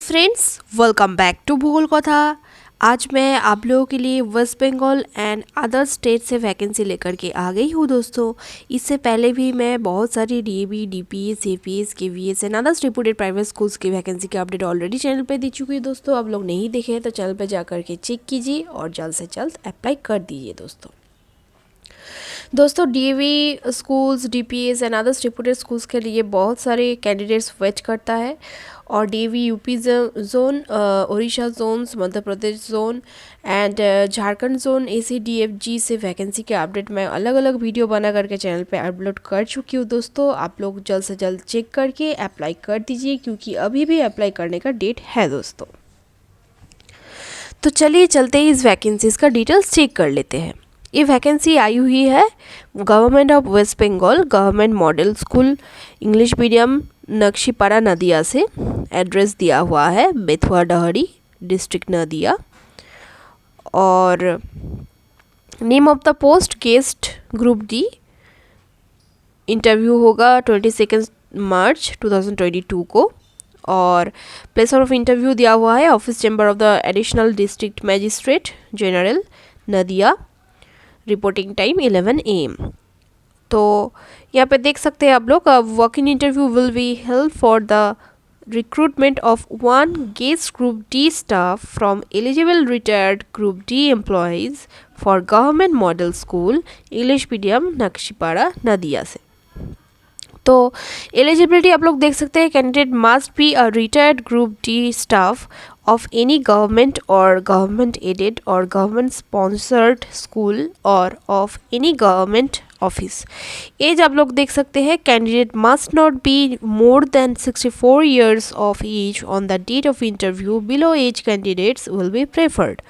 Friends, welcome back to भूगोल कथा। आज मैं आप लोगों के लिए West Bengal and other state से वैकेंसी लेकर के आ गई हूँ दोस्तों। इससे पहले भी मैं बहुत सारी DAV, DPS, APS, KVS and others reported private schools की वैकेंसी के अपडेट ऑलरेडी चैनल पे दे चुकी है दोस्तों। आप लोग नहीं देखे हैं तो चैनल पे जा करके चेक कीजिए और जल्द से जल्द अप्लाई कर दीजिए दोस्तों DAV schools, DPS and others reported schools के लिए बहुत सारे कैंडिडेट्स वेट करता है और DAV UP zone, Orissa zones, Madhya Pradesh zone and Jharkhand zone ACDFG से वैकेंसी के अपडेट मैं अलग अलग वीडियो बना करके चैनल पे अपलोड कर चुकी हूँ दोस्तों। आप लोग जल्द से जल्द चेक करके अप्लाई कर दीजिए क्योंकि अभी भी अप्लाई करने का डेट है दोस्तों। तो चलिए चलते ही इस वैकेंसीज़ का डिटेल्स चेक कर लेते हैं। ये वैकेंसी आई हुई है government of West Bengal government model school English medium Nakshipara Nadia से। एड्रेस दिया हुआ है बेथुआ डहरी डिस्ट्रिक्ट नदिया और name of the post guest group D. Interview होगा 22 मार्च 2022 को और प्लेस ऑफ इंटरव्यू दिया हुआ है office chamber of the additional district magistrate general Nadia. Reporting time 11 AM। तो यहाँ पे देख सकते हैं आप लोग walk in interview will be held for the recruitment of one guest group D staff from eligible retired group D employees for government model school English medium Nakshipara Nadia से। तो एलिजिबिलिटी आप लोग देख सकते हैं candidate must be a retired group D staff of any government और government aided और government sponsored school और of any government office. Age आप लोग देख सकते हैं candidate must not be more than 64 years of age on the date of interview. Below age candidates will be preferred.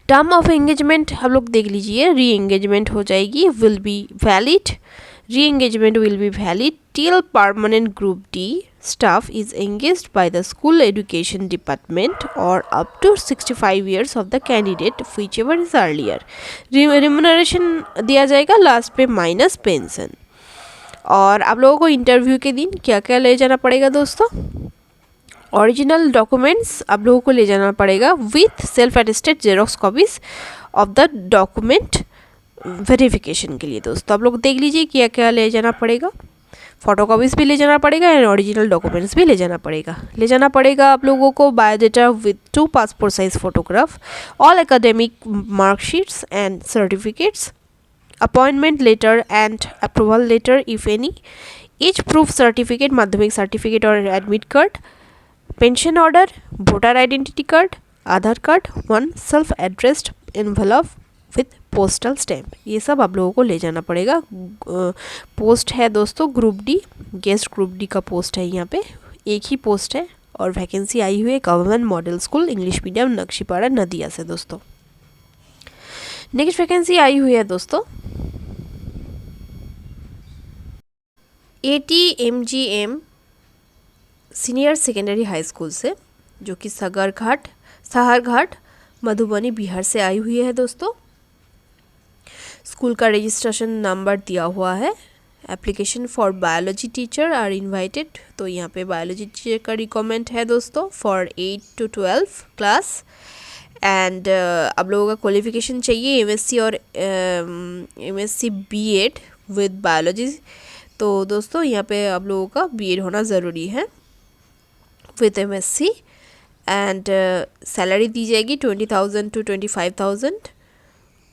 Term of engagement आप लोग देख लीजिए, री एंगेजमेंट हो जाएगी, will be valid. Re-engagement will be valid till permanent Group D staff is engaged by the school education department or up to 65 years of the candidate whichever is earlier। Remuneration दिया जाएगा last पे minus pension. और आप लोगों को interview के दिन क्या क्या ले जाना पड़ेगा दोस्तों? ओरिजिनल डॉक्यूमेंट्स आप लोगों को ले जाना पड़ेगा with self attested xerox copies of the document verification के लिए। दोस्तों आप लोग देख लीजिए क्या क्या ले जाना पड़ेगा। फोटो कॉपीज़ भी ले जाना पड़ेगा एंड ओरिजिनल डॉक्यूमेंट्स भी ले जाना पड़ेगा आप लोगों को biodata with 2 passport size photograph, all academic marksheets and certificates, appointment letter and approval letter if any, age proof certificate, Madhyamik certificate और admit card, pension order, voter identity card, Aadhaar card, 1 self addressed envelope with postal stamp. ये सब आप लोगों को ले जाना पड़ेगा। Post है दोस्तों group D, guest group D का पोस्ट है, यहाँ पे एक ही पोस्ट है और वैकेंसी आई हुई है government model school English medium Nakshipara Nadia से। दोस्तों नेक्स्ट वैकेंसी आई हुई है दोस्तों ATMGM senior secondary high school से, जो कि साहरघाट मधुबनी बिहार से आई हुई है दोस्तों। स्कूल का रजिस्ट्रेशन नंबर दिया हुआ है। Application for biology teacher are invited. तो यहाँ पे बायोलॉजी टीचर का रिक्वायरमेंट है दोस्तों फॉर 8 to 12 क्लास एंड आप लोगों का क्वालिफिकेशन चाहिए MSc और MSc B.Ed विद बायोलॉजी। तो दोस्तों यहाँ पे आप लोगों का B.Ed होना ज़रूरी है विद MSc एंड सैलरी दी जाएगी 20,000 to 25,000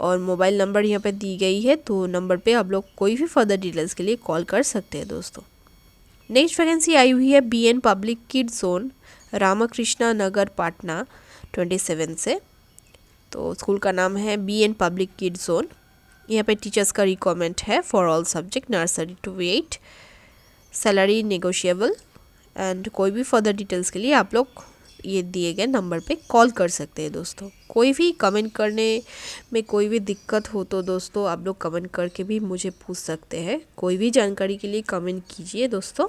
और मोबाइल नंबर यहाँ पे दी गई है। तो नंबर पे आप लोग कोई भी फर्दर डिटेल्स के लिए कॉल कर सकते हैं दोस्तों। नेक्स्ट वैकेंसी आई हुई है BN public kids zone Ramakrishna Nagar Patna 27 से। तो स्कूल का नाम है BN पब्लिक किड्स जोन। यहाँ पे टीचर्स का रिक्वायरमेंट है for all subject nursery to 8, salary negotiable and कोई भी फर्दर डिटेल्स के लिए आप लोग ये दिए गए नंबर पे कॉल कर सकते हैं दोस्तों। कोई भी कमेंट करने में कोई भी दिक्कत हो तो दोस्तों आप लोग कमेंट करके भी मुझे पूछ सकते हैं। कोई भी जानकारी के लिए कमेंट कीजिए दोस्तों।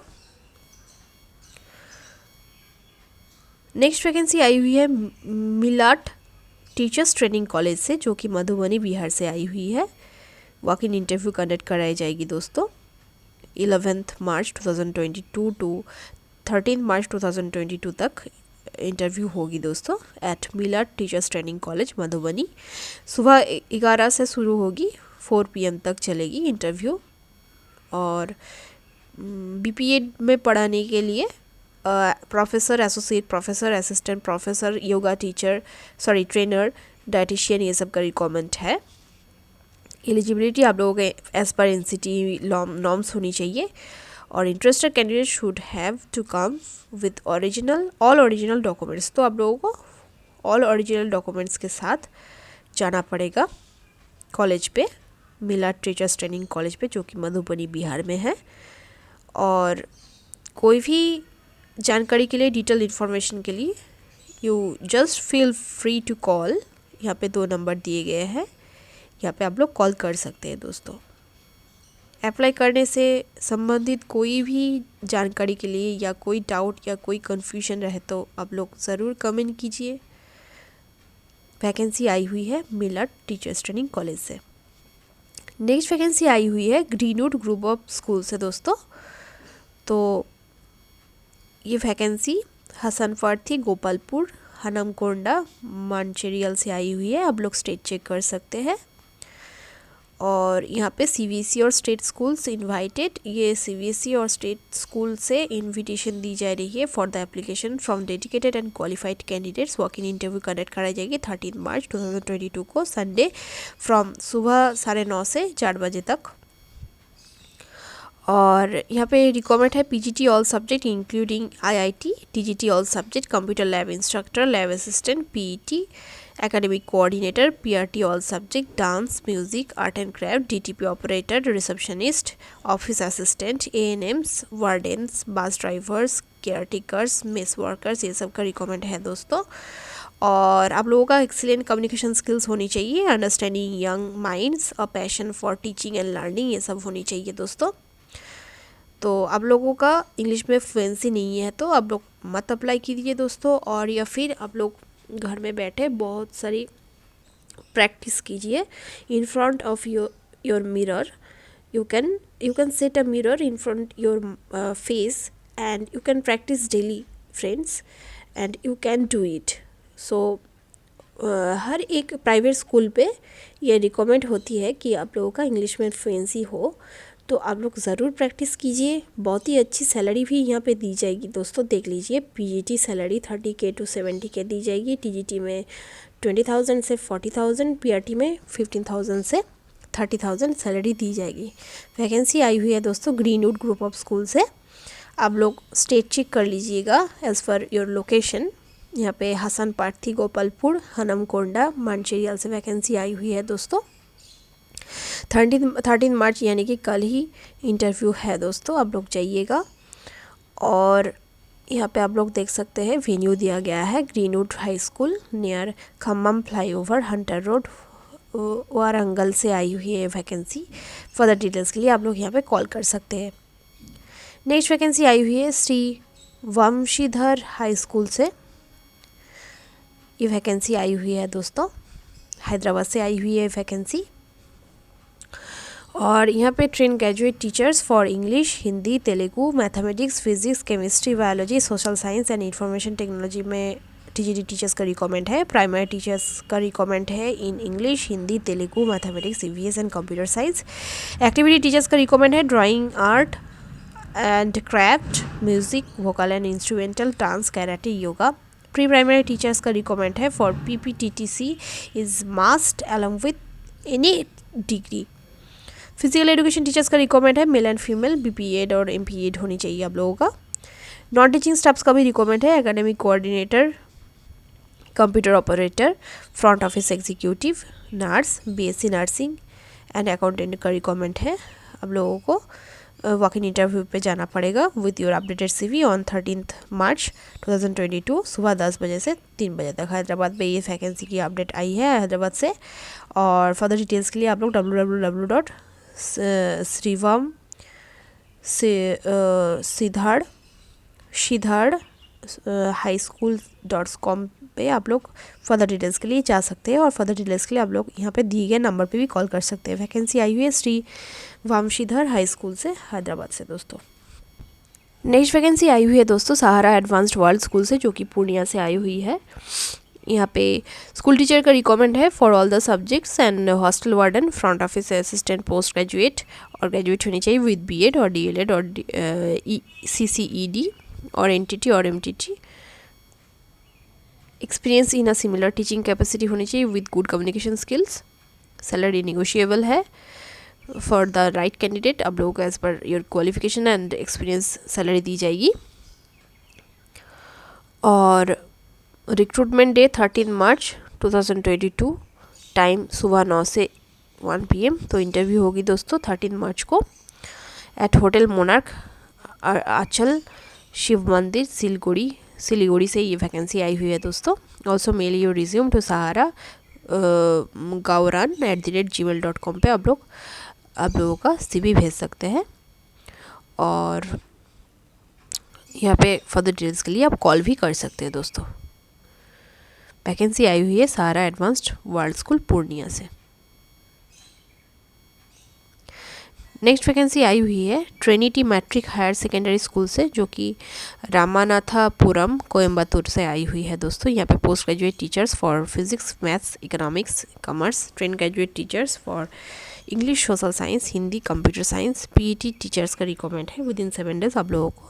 नेक्स्ट वैकेंसी आई हुई है मिलाट टीचर्स ट्रेनिंग कॉलेज से, जो कि मधुबनी बिहार से आई हुई है। वॉक इन इंटरव्यू कंडक्ट कराई जाएगी दोस्तों 11 मार्च 2022 टू 13 मार्च 2022 तक इंटरव्यू होगी दोस्तों at Miller teachers training college Madhubani. सुबह 11 से शुरू होगी, 4 PM तक चलेगी इंटरव्यू। और BPEd में पढ़ाने के लिए professor, associate professor, assistant professor, yoga teacher, trainer, dietitian, ये सब का रिक्वायरमेंट है। एलिजिबिलिटी आप लोगों के एज पर NCT नॉर्म्स होनी चाहिए। और interested candidate should have to come with all original documents. तो आप लोगों को ऑल ओरिजिनल डॉक्यूमेंट्स के साथ जाना पड़ेगा कॉलेज पे, मिलर टीचर्स ट्रेनिंग कॉलेज पे, जो कि मधुबनी बिहार में है। और कोई भी जानकारी के लिए, डिटेल इन्फॉर्मेशन के लिए, you just feel free to call. यहाँ पे 2 नंबर दिए गए हैं, यहाँ पे आप लोग कॉल कर सकते हैं दोस्तों। अप्लाई करने से संबंधित कोई भी जानकारी के लिए या कोई डाउट या कोई कन्फ्यूजन रहे तो आप लोग ज़रूर कमेंट कीजिए। वैकेंसी आई हुई है मिलर टीचर्स ट्रेनिंग कॉलेज से। नेक्स्ट वैकेंसी आई हुई है ग्रीनवुड ग्रुप ऑफ स्कूल से दोस्तों। तो ये वैकेंसी हसनफर्ती, गोपालपुर, हनमकोंडा, मानचेरियल से आई हुई है। आप लोग स्टेट चेक कर सकते हैं। और यहाँ पे CBSE और स्टेट स्कूल्स इनवाइटेड। ये CBSE और स्टेट स्कूल से इनविटेशन दी जा रही है for the application from dedicated and qualified candidates. Walk in interview conduct कराई जाएगी 13 मार्च 2022 को, संडे, फ्रॉम सुबह 9:30 से 4 बजे तक। और यहाँ पे रिक्वायरमेंट है PGT all subject including IIT, TGT all subject, computer lab instructor, lab assistant, PET, academic coordinator, PRT all subject, dance, music, art and craft, DTP operator, receptionist, office assistant, ANMs, wardens, bus drivers, care takers, mess workers, ये सब का requirement है दोस्तों। और आप लोगों का excellent communication skills होनी चाहिए, understanding young minds, a passion for teaching and learning, ये सब होनी चाहिए दोस्तों। तो आप लोगों का इंग्लिश में फ्लुएंसी नहीं है तो आप लोग मत अप्लाई कीजिए दोस्तों। और या फिर आप लोग घर में बैठे बहुत सारी प्रैक्टिस कीजिए in front of your mirror. You can set a mirror in front your face and you can practice daily friends, and you can do it. So हर एक प्राइवेट स्कूल पे ये रिकमेंड होती है कि आप लोगों का इंग्लिश में फ्लुएंसी हो, तो आप लोग ज़रूर प्रैक्टिस कीजिए। बहुत ही अच्छी सैलरी भी यहाँ पे दी जाएगी दोस्तों, देख लीजिए। PGT salary 30K to 70K दी जाएगी, TGT में 20,000 से 40,000, PRT में 15,000 से 30,000 सैलरी दी जाएगी। वैकेंसी आई हुई है दोस्तों ग्रीनवुड ग्रुप ऑफ स्कूल से। आप लोग स्टेट चेक कर लीजिएगा एज़ पर योर लोकेशन। यहाँ पे हसनपार्थी, गोपालपुर, हनमकोंडा, मानचेरियल से वैकेंसी आई हुई है दोस्तों। 13 मार्च यानी कि कल ही इंटरव्यू है दोस्तों, आप लोग जाइएगा। और यहाँ पे आप लोग देख सकते हैं वेन्यू दिया गया है greenwood high school near Khammam flyover, Hunter road, Warangal से आई हुई है वैकेंसी। फर्दर डिटेल्स के लिए आप लोग यहाँ पे कॉल कर सकते हैं। नेक्स्ट वैकेंसी आई हुई है श्री वंशीधर हाई स्कूल से। ये वैकेंसी आई हुई है दोस्तों, हैदराबाद से आई हुई है वैकेंसी। और यहाँ पे train graduate teachers for English, Hindi, Telugu, mathematics, physics, chemistry, biology, social science and information technology में TGT टीचर्स का रिक्वायरमेंट है। प्राइमरी टीचर्स का रिक्वायरमेंट है in English, Hindi, Telugu, mathematics, EVS and computer science. Activity teachers का रिक्वायरमेंट है drawing, art and craft, music, vocal and instrumental, dance, karate, yoga. Pre primary teachers का requirement है for PPTTC is must along with any degree. Physical education teachers का requirement है male and female, BPEd और MPEd होनी चाहिए आप लोगों का। नॉन टीचिंग स्टाफ्स का भी रिक्वायरमेंट है, academic coordinator, computer operator, front office executive, nurse, BSc nursing and accountant का रिक्वायरमेंट है। आप लोगों को वॉक इन इंटरव्यू पे जाना पड़ेगा with your updated CV on 13 मार्च 2022 सुबह 10 बजे से 3 बजे तक। हैदराबाद में ये वैकेंसी की अपडेट आई है हैदराबाद से। और फर्दर डिटेल्स के लिए आप लोग www.श्रीवम सिद्धार्थ हाई स्कूल .com पे आप लोग फर्दर डिटेल्स के लिए जा सकते हैं। और फर्दर डिटेल्स के लिए आप लोग यहाँ पे दिए गए नंबर पे भी कॉल कर सकते हैं। वैकेंसी आई हुई है श्री वामशीधर हाई स्कूल से, हैदराबाद से दोस्तों। नेक्स्ट वैकेंसी आई हुई है दोस्तों सहारा एडवांस्ड वर्ल्ड स्कूल से, जो कि पूर्णिया से आई हुई है। यहाँ पे स्कूल टीचर का रिक्वायरमेंट है for all the subjects and hostel warden, front office assistant, post graduate और ग्रेजुएट होनी चाहिए विद बीएड और डीएलएड और CCED और एनटीटी और MTT. Experience in a similar teaching capacity होनी चाहिए with good communication skills. Salary negotiable है फॉर द राइट कैंडिडेट। आप लोगों को as per your qualification and experience salary दी जाएगी। और रिक्रूटमेंट डे 13 मार्च 2022, टाइम सुबह 9 से 1 PM। तो इंटरव्यू होगी दोस्तों 13 मार्च को at hotel Monarch Aanchal Shiv Mandir Siliguri से ये वैकेंसी आई हुई है दोस्तों। Also mail your resume to Sahara gauran@gmail.com पे आप लोगों का CV भेज सकते हैं। और यहाँ पे फर्दर डिटेल्स के लिए आप कॉल भी कर सकते हैं दोस्तों। वैकेंसी आई हुई है Sahara advanced world school Purnia से। नेक्स्ट वैकेंसी आई हुई है Trinity matric higher secondary school से, जो कि रामानाथापुरम कोयम्बतूर से आई हुई है दोस्तों। यहाँ पे post graduate teachers for physics, maths, economics, commerce, train graduate teachers for English, social science, Hindi, computer science, PET teachers का रिक्वायरमेंट है। विद इन 7 डेज आप लोगों को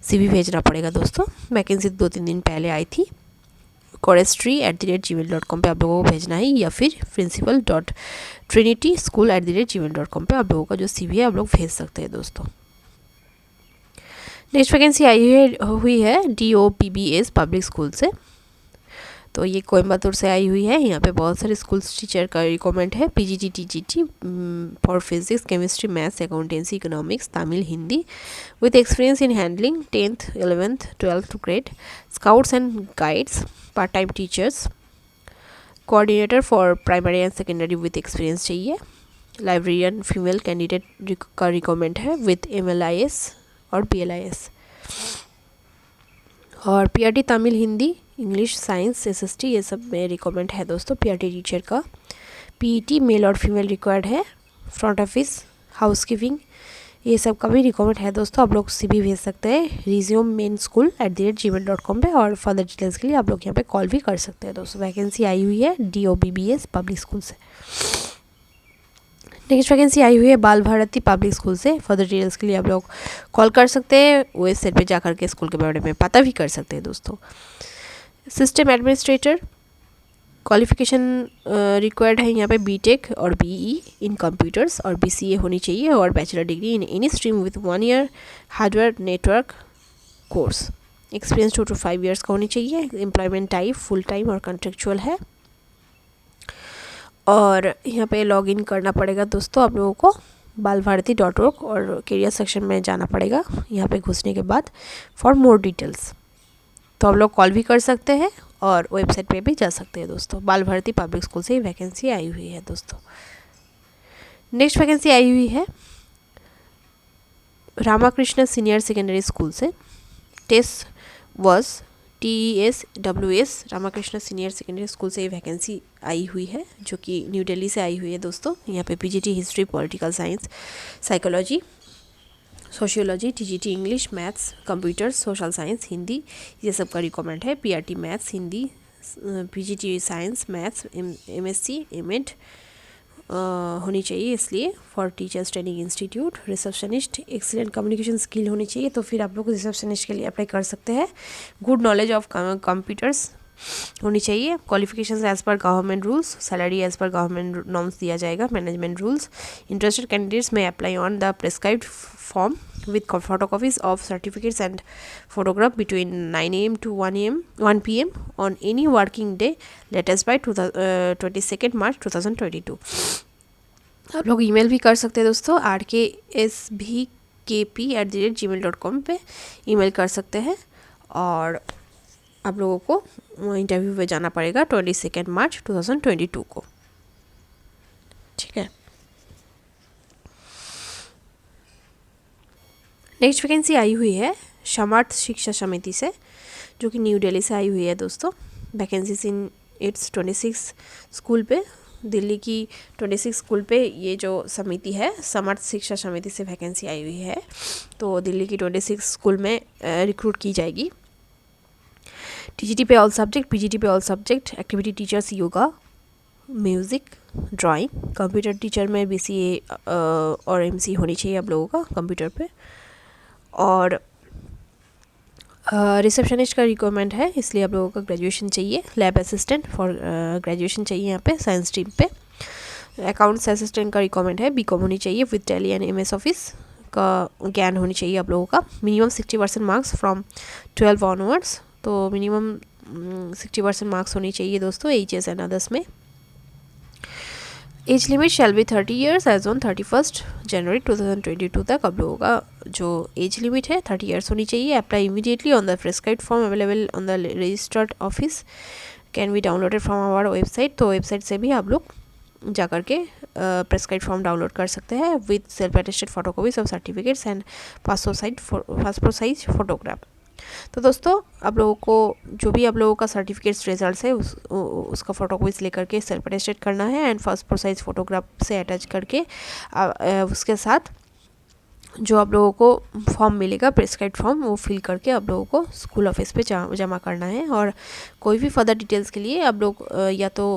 CV भेजना पड़ेगा दोस्तों। वैकेंसी 2-3 दिन पहले आई थी। choristry@gmail.com पे आप लोगों को भेजना है, या फिर principal.trinityschool@gmail.com पे आप लोगों का जो CV है आप लोग भेज सकते हैं दोस्तों। नेक्स्ट वैकेंसी आई हुई है DOPBS पब्लिक स्कूल से। तो ये कोयम्बतूर से आई हुई है। यहाँ पे बहुत सारे स्कूल टीचर का रिक्वायरमेंट है। PGT TGT for physics, chemistry, maths, accountancy, economics, Tamil, Hindi, with experience in handling 10th, 11th, 12th grade, scouts and guides, part time teachers, coordinator for primary and secondary with experience चाहिए। Librarian female candidate का requirement है with MLIS और PLIS। और PRT Tamil, Hindi, English, science, SST ये सब में requirement है दोस्तों। PRT टीचर का PET मेल और फीमेल रिक्वायर्ड है। फ्रंट ऑफिस, हाउसकीपिंग ये सब का भी रिक्वायरमेंट है दोस्तों। आप लोग CV भेज सकते हैं resume@gmail.com पे। और फर्दर डिटेल्स के लिए आप लोग यहाँ पे कॉल भी कर सकते हैं दोस्तों। वैकेंसी आई हुई है DOPBS पब्लिक स्कूल से। नेक्स्ट वैकेंसी आई हुई है बाल भारती पब्लिक स्कूल से। फर्दर डिटेल्स के लिए आप लोग कॉल कर सकते हैं, वेबसाइट पे जाकर के स्कूल के बारे में पता भी कर सकते हैं दोस्तों। सिस्टम एडमिनिस्ट्रेटर क्वालिफिकेशन रिक्वायर्ड है यहाँ पे BTech और BE इन कंप्यूटर्स और BCA होनी चाहिए और bachelor degree in any stream with 1 year hardware network course. Experience 2 to 5 years का होनी चाहिए। एम्प्लॉयमेंट टाइप फुल टाइम और कॉन्ट्रेक्चुअल है। और यहाँ पे लॉगिन करना पड़ेगा दोस्तों आप लोगों को balbharati.org और कैरियर सेक्शन में जाना पड़ेगा यहाँ पे घुसने के बाद फॉर मोर डिटेल्स। तो आप लोग कॉल भी कर सकते हैं और वेबसाइट पे भी जा सकते हैं दोस्तों। बाल भारती पब्लिक स्कूल से ही वैकेंसी आई हुई है दोस्तों। नेक्स्ट वैकेंसी आई हुई है रामाकृष्ण सीनियर सेकेंडरी स्कूल से। Test was TESWS Ramakrishna senior secondary school से ये वैकेंसी आई हुई है, जो कि न्यू दिल्ली से आई हुई है दोस्तों। यहाँ पे PGT history, political science, psychology, sociology, TGT English, maths, computer, social science, Hindi ये सब का रिक्वायरमेंट है। PRT maths, Hindi, PGT science, maths, MSc, MAd होनी चाहिए इसलिए। For teachers training institute, receptionist, excellent communication skill होनी चाहिए, तो फिर आप लोग रिसेप्शनिस्ट के लिए अप्लाई कर सकते हैं। गुड नॉलेज ऑफ कंप्यूटर्स होनी चाहिए। Qualifications as per government rules, salary as per government norms दिया जाएगा, management rules. Interested candidates may apply on the prescribed form with photocopies of certificates and photograph between 9 AM to 1 PM on any working day latest by 22nd March 2022। आप लोग email भी कर सकते हैं दोस्तों rksbkp@gmail.com पे ईमेल कर सकते हैं। और आप लोगों को इंटरव्यू पे जाना पड़ेगा 22 मार्च 2022 को। ठीक है। नेक्स्ट वैकेंसी आई हुई है समर्थ शिक्षा समिति से, जो कि न्यू दिल्ली से आई हुई है दोस्तों। वैकेंसीज इन 26 स्कूल पे दिल्ली की 26 स्कूल पे ये जो समिति है, समर्थ शिक्षा समिति से वैकेंसी आई हुई है। तो दिल्ली की 26 स्कूल में रिक्रूट की जाएगी। टीजीटी पे ऑल सब्जेक्ट, पीजीटी पे all subject, activity teachers yoga, music, drawing, computer teacher में बीसीए और एमसी होनी चाहिए आप लोगों का कंप्यूटर पे। और रिसेप्शनिस्ट का रिक्वायरमेंट है, इसलिए आप लोगों का ग्रेजुएशन चाहिए। लैब असिस्टेंट फॉर ग्रेजुएशन चाहिए यहाँ पे साइंस स्ट्रीम पे। अकाउंट्स असिस्टेंट का रिक्वायरमेंट है, बीकॉम होनी चाहिए with Tally and MS Office का ज्ञान होनी चाहिए आप लोगों का। मिनिमम 60% मार्क्स फ्रॉम 12 ऑनवर्ड्स, तो मिनिमम 60% मार्क्स होनी चाहिए दोस्तों एचएस एंड अदर्स में। Age limit shall be 30 years age on 31 January 2022 तक आप लोगों का जो एज लिमिट है 30 ईयर्स होनी चाहिए। Apply immediately on the prescribed form available on the registered office, can be downloaded from our website. तो वेबसाइट से भी आप लोग जा कर के प्रिस्क्राइब्ड फॉर्म डाउनलोड कर सकते हैं with self attested photocopies of certificates and passport size photograph. तो दोस्तों आप लोगों को जो भी आप लोगों का सर्टिफिकेट्स रिजल्ट है उसका फ़ोटोकॉपीज लेकर के सेल्फ अटेस्टेड करना है एंड पासपोर्ट साइज फ़ोटोग्राफ से अटैच करके उसके साथ जो आप लोगों को फॉर्म मिलेगा प्रिस्क्राइब्ड फॉर्म वो फिल करके आप लोगों को स्कूल ऑफिस पे जमा करना है। और कोई भी फर्दर डिटेल्स के लिए आप लोग या तो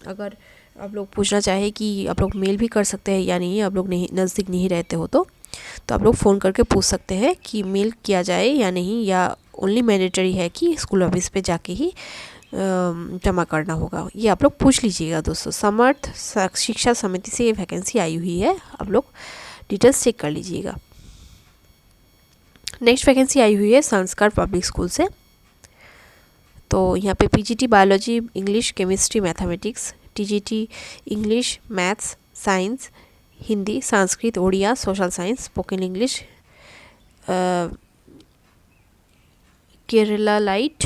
अगर आप लोग पूछना चाहे कि आप लोग मेल भी कर सकते हैं या नहीं, आप लोग नहीं नज़दीक नहीं रहते हो तो आप लोग फ़ोन करके पूछ सकते हैं कि मेल किया जाए या नहीं, या ओनली मैंडेटरी है कि स्कूल ऑफिस पे जाके ही जमा करना होगा। ये आप लोग पूछ लीजिएगा दोस्तों। समर्थ शिक्षा समिति से ये वैकेंसी आई हुई है, आप लोग डिटेल्स चेक कर लीजिएगा। नेक्स्ट वैकेंसी आई हुई है संस्कार पब्लिक स्कूल से। तो यहाँ पे PGT biology, English, chemistry, mathematics, TGT English, maths, science, Hindi, Sanskrit, Odia, social science, spoken English, Kerala light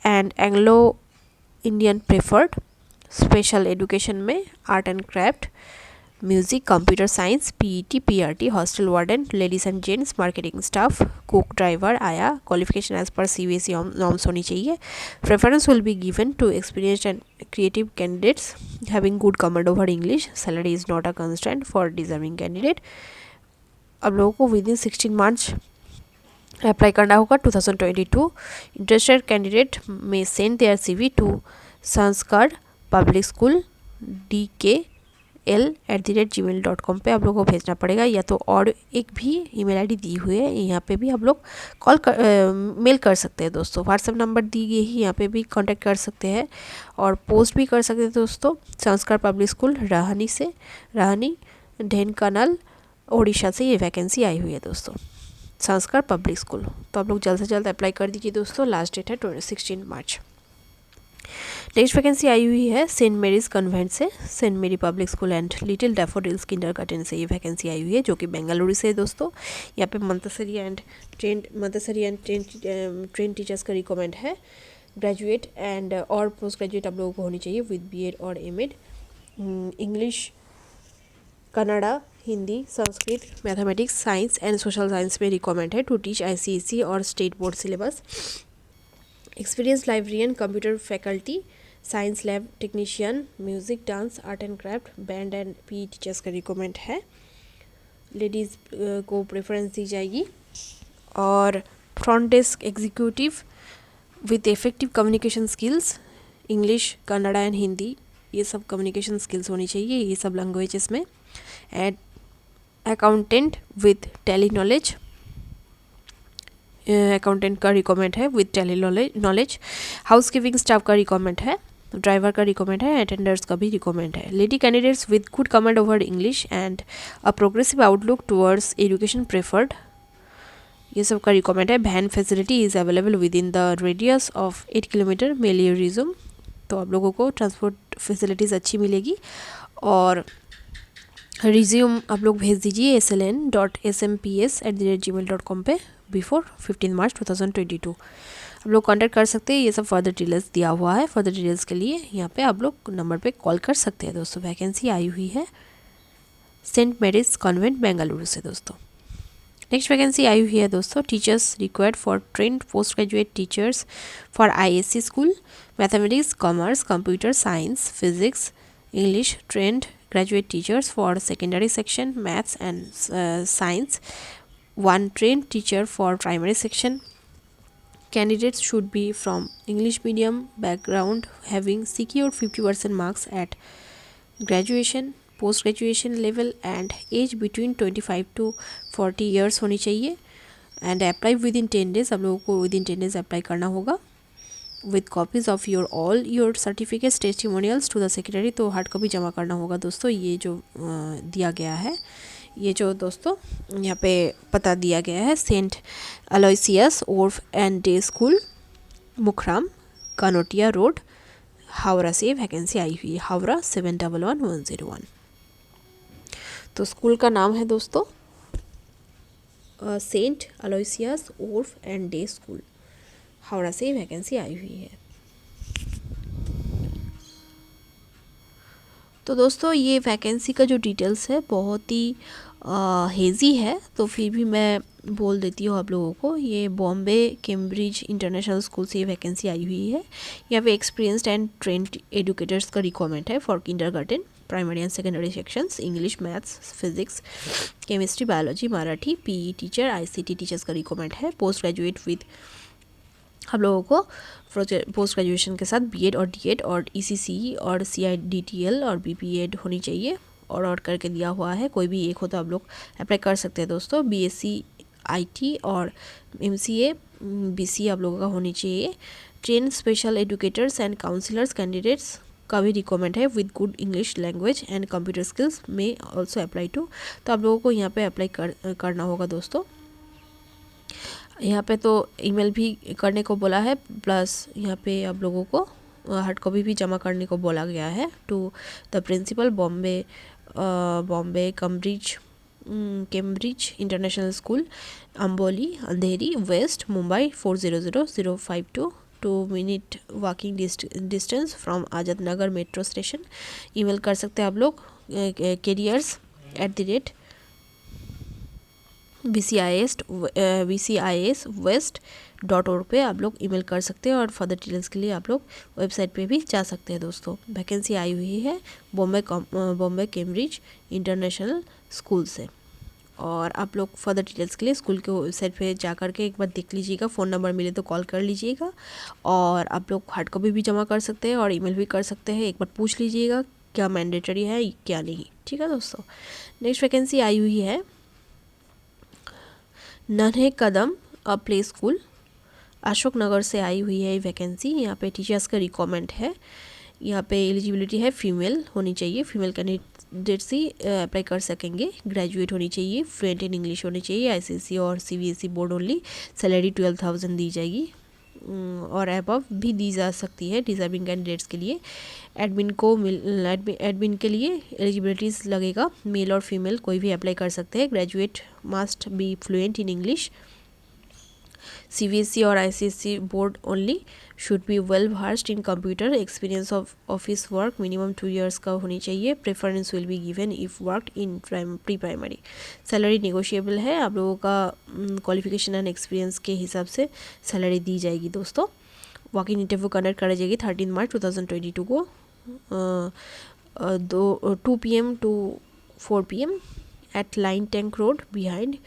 and Anglo Indian preferred. Special education में art and craft, music, computer science, PET, PRT, hostel warden, ladies and gents, marketing staff, cook, driver, ayah. Qualification as per CBSE norms होनी चाहिए। Preference will be given to experienced and creative candidates having good command over English. Salary is not a constraint for deserving candidate. अब लोगों को within 16 मार्च apply करना होगा 2022। Interested candidate में send their CV to संस्कार public school DKL@gmail.com पे आप लोगों को भेजना पड़ेगा, या तो और एक भी ईमेल आईडी दी हुई है, यहाँ पे भी आप लोग मेल कर सकते हैं दोस्तों। व्हाट्सएप नंबर दी गई है, यहाँ पे भी कांटेक्ट कर सकते हैं और पोस्ट भी कर सकते हैं दोस्तों। संस्कार पब्लिक स्कूल राहनी ढेनकानाल ओडिशा से ये वैकेंसी आई हुई है दोस्तों, संस्कार पब्लिक स्कूल। तो आप लोग जल्द से जल्द अप्लाई कर दीजिए दोस्तों, लास्ट डेट है 16 मार्च। नेक्स्ट वैकेंसी आई हुई है सेंट मेरीज कन्वेंट से, सेंट मेरी public school and little daffodils kindergarten से ये वैकेंसी आई हुई है, जो कि बेंगलुरु से है दोस्तों। यहाँ पे मंतसरी एंड ट्रेन टीचर्स का रिकमेंड है। ग्रेजुएट एंड और पोस्ट ग्रेजुएट आप लोगों को होनी चाहिए विद बीएड और M Ed. English, Kannada, Hindi, Sanskrit, mathematics, science and social science में रिकमेंड है टू टीच ICSE और state board syllabus. Experience librarian, computer faculty, science lab technician, music, dance, art and craft, band and PE teachers का recommend है। Ladies को preference दी जाएगी। और front desk executive with effective communication skills, English, Kannada and Hindi, ये सब communication skills होनी चाहिए ये सब लैंग्वेजेस में। And accountant with Tally knowledge, accountant का रिकमेंड है with Tally knowledge. House keeping staff का रिकमेंड है, ड्राइवर का रिकमेंड है, अटेंडर्स का भी रिकमेंड है। Lady candidates with good command over English and a progressive outlook towards education preferred, ये सब का रिकमेंड है। Van facility is available within the radius of 8 kilometre, mail your resume. तो आप लोगों को ट्रांसपोर्ट फैसिलिटीज़ अच्छी मिलेगी। और रिज्यूम आप लोग भेज दीजिए sln.smps@gmail.com पे बिफोर 15 मार्च 2022। आप लोग कांटेक्ट कर सकते हैं, ये सब फर्दर डिटेल्स दिया हुआ है। फर्दर डिटेल्स के लिए यहाँ पे आप लोग नंबर पे कॉल कर सकते हैं दोस्तों। वैकेंसी आई हुई है सेंट मेरीज कॉन्वेंट बेंगलुरु से दोस्तों। नेक्स्ट वैकेंसी आई हुई है दोस्तों, teachers required for trend post graduate teachers for ISC school, mathematics, commerce, computer science, physics, English, trend graduate teachers for secondary section, maths and science, one trained teacher for primary section. Candidates should be from English medium background, having secured 50% marks at graduation, post graduation level and age between 25 to 40 years होनी चाहिए and apply within 10 days। आप लोगों को within 10 days apply करना होगा with copies of your all your certificates testimonials to the secretary। तो hard copy जमा करना होगा दोस्तों। ये जो दिया गया है, ये जो दोस्तों यहाँ पे पता दिया गया है, Saint Aloysius orph and day school, Mukhram, Kanotia road, Howrah से वैकेंसी आई हुई है, हावड़ा 711101। तो स्कूल का नाम है दोस्तों Saint Aloysius orph and day school, Howrah से वैकेंसी आई हुई है। तो दोस्तों ये वैकेंसी का जो डिटेल्स है बहुत ही हेज़ी है, तो फिर भी मैं बोल देती हूँ आप लोगों को। ये बॉम्बे कैम्ब्रिज इंटरनेशनल स्कूल से वैकेंसी आई हुई है। यहाँ पे एक्सपीरियंस्ड एंड ट्रेंड एजुकेटर्स का रिक्वायरमेंट है for kindergarten, primary and secondary sections, English, maths, physics, chemistry, biology, Marathi, PE teacher, ICT teachers का रिक्वायरमेंट है। पोस्ट ग्रेजुएट विद आप लोगों को पोस्ट ग्रेजुएशन के साथ बीएड और डीएड और ईसीसी और सीआईडीटीएल और बीपीएड होनी चाहिए और करके दिया हुआ है। कोई भी एक हो तो आप लोग अप्लाई कर सकते हैं दोस्तों। बीएससी आईटी और एमसीए बीसी आप लोगों का होनी चाहिए। Train special educators and counsellors candidates का भी रिक्वायरमेंट है with good English language and computer skills may also apply to. तो आप लोगों को यहाँ पे अप्लाई करना होगा दोस्तों। यहाँ पे तो ईमेल भी करने को बोला है, प्लस यहाँ पे आप लोगों को हार्ड कॉपी भी जमा करने को बोला गया है to the principal Bombay Cambridge international school, Amboli, Andheri west, Mumbai 400052, 2 minute walking distance from Azad Nagar metro station. Email कर सकते हैं आप लोग careers@bciswest.org पे आप लोग ईमेल कर सकते हैं और फर्दर डिटेल्स के लिए आप लोग वेबसाइट पे भी जा सकते हैं दोस्तों। वैकेंसी आई हुई है बॉम्बे कैम्ब्रिज इंटरनेशनल स्कूल से। और आप लोग फर्दर डिटेल्स के लिए स्कूल के वेबसाइट पे जा कर के एक बार देख लीजिएगा, फ़ोन नंबर मिले तो कॉल कर लीजिएगा और आप लोग हार्ड कॉपी भी जमा कर सकते हैं और ईमेल भी कर सकते हैं। एक बार पूछ लीजिएगा क्या मैंडेटरी है क्या नहीं, ठीक है दोस्तों। नेक्स्ट वैकेंसी आई हुई है नन्हे कदम प्ले स्कूल, अशोक नगर से आई हुई है वैकेंसी। यहाँ पे टीचर्स का रिक्वायरमेंट है। यहाँ पे एलिजिबिलिटी है फीमेल होनी चाहिए, फीमेल कैंडिडेट्स ही अप्लाई कर सकेंगे। ग्रेजुएट होनी चाहिए, फ्लुएंट इन इंग्लिश होनी चाहिए, आईसीएसई और सीबीएसई बोर्ड ओनली। सैलरी 12,000 दी जाएगी और अबव भी दी जा सकती है डिजर्विंग कैंडिडेट्स के लिए। एडमिन के लिए एलिजिबिलिटीज़ लगेगा, मेल और फीमेल कोई भी अप्लाई कर सकते हैं। Graduate must be fluent in English, CBSE और ICSE board only, should be well versed in computer, experience of office work minimum 2 years का होनी चाहिए। Preference will be given if worked in pre primary. Salary negotiable है, आप लोगों का qualification and experience के हिसाब से सैलरी दी जाएगी दोस्तों। वॉक इन इंटरव्यू कंडक्ट करा जाएगी 13 मार्च 2022 को 2 PM to 4 PM at line tank road behind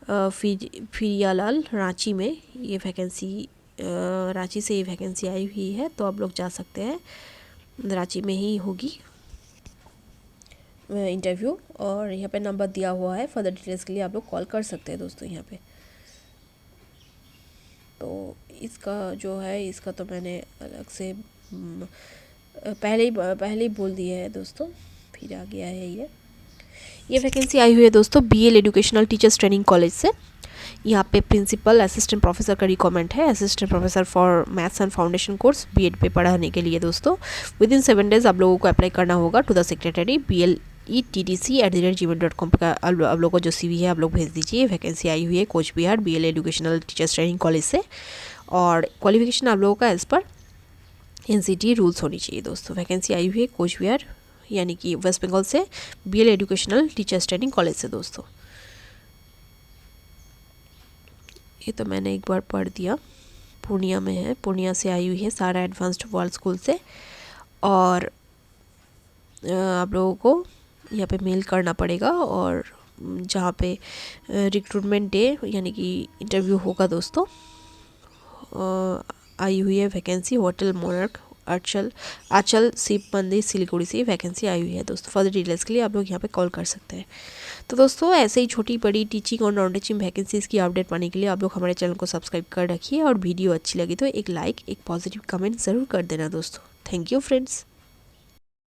Firiyalal, Ranchi में ये वैकेंसी रांची से ये वैकेंसी आई हुई है। तो आप लोग जा सकते हैं, रांची में ही होगी इंटरव्यू और यहाँ पे नंबर दिया हुआ है। फर्दर डिटेल्स के लिए आप लोग कॉल कर सकते हैं दोस्तों यहाँ पे। तो इसका जो है इसका तो मैंने अलग से पहले ही बोल दिया है दोस्तों, फिर आ गया है ये वैकेंसी आई हुई है दोस्तों BL educational teachers training college से। यहाँ पे प्रिंसिपल असिस्टेंट प्रोफेसर का रिक्वायरमेंट है, assistant professor for maths and foundation course B Ed पे पढ़ाने के लिए दोस्तों। विद इन 7 days आप लोगों को अप्लाई करना होगा टू द सेक्रेटरी BLETTC@gmail.com का आप लोगों को जो CV है आप लोग भेज दीजिए। वैकेंसी आई हुई है Cooch Behar BL educational teachers training college से और क्वालिफिकेशन आप लोगों का एज पर NCT रूल्स होनी चाहिए दोस्तों। वैकेंसी आई हुई है कोच बिहार यानी कि वेस्ट बंगाल से BL educational teachers training college से दोस्तों। ये तो मैंने एक बार पढ़ दिया। पूर्णिया में है, पूर्णिया से आई हुई है, सारा एडवांस्ड वर्ल्ड स्कूल से। और आप लोगों को यहाँ पे मेल करना पड़ेगा, और जहाँ पे रिक्रूटमेंट डे यानी कि इंटरव्यू होगा दोस्तों, आई हुई है vacancy hotel Monarch Aanchal Shiv Mandir Siliguri से वैकेंसी आई हुई है दोस्तों। फर्दर डिटेल्स के लिए आप लोग यहाँ पे कॉल कर सकते हैं। तो दोस्तों ऐसे ही छोटी बड़ी टीचिंग और नॉन टीचिंग वैकेंसीज़ की अपडेट पाने के लिए आप लोग हमारे चैनल को सब्सक्राइब कर रखिए, और वीडियो अच्छी लगी तो एक लाइक एक पॉजिटिव कमेंट ज़रूर कर देना दोस्तों। Thank you friends.